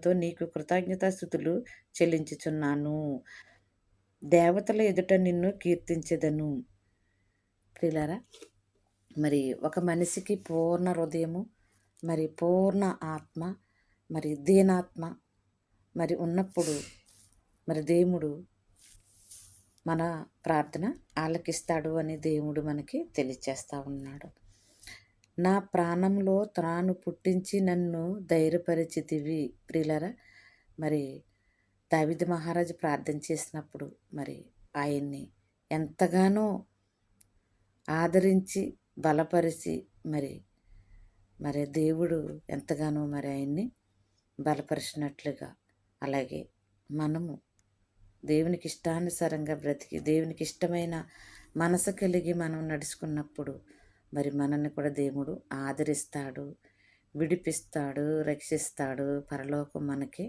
నీకు కృతజ్ఞతాస్తుతులు చెల్లించుచున్నాను. దేవతల ఎదుట నిన్ను కీర్తించెదను. ప్రియులారా, మరి ఒక మనిషికి పూర్ణ హృదయము, మరి పూర్ణ ఆత్మ, మరి దీనాత్మ మరి ఉన్నప్పుడు మరి దేవుడు మన ప్రార్థన ఆలకిస్తాడు అని దేవుడు మనకి తెలియచేస్తూ ఉన్నాడు. నా ప్రాణంలో త్రాను పుట్టించి నన్ను ధైర్యపరిచితివి. ప్రియులారా, మరి దావీదు మహారాజు ప్రార్థన చేసినప్పుడు మరి ఆయన్ని ఎంతగానో ఆదరించి బలపరిచి మరి మరి దేవుడు ఎంతగానో మరి ఆయన్ని బలపరిచినట్లుగా, అలాగే మనము దేవునికి ఇష్టానుసారంగా బ్రతికి దేవునికి ఇష్టమైన మనసు కలిగి మనం నడుచుకున్నప్పుడు మరి మనల్ని కూడా దేవుడు ఆదరిస్తాడు, విడిపిస్తాడు, రక్షిస్తాడు. పరలోకం మనకి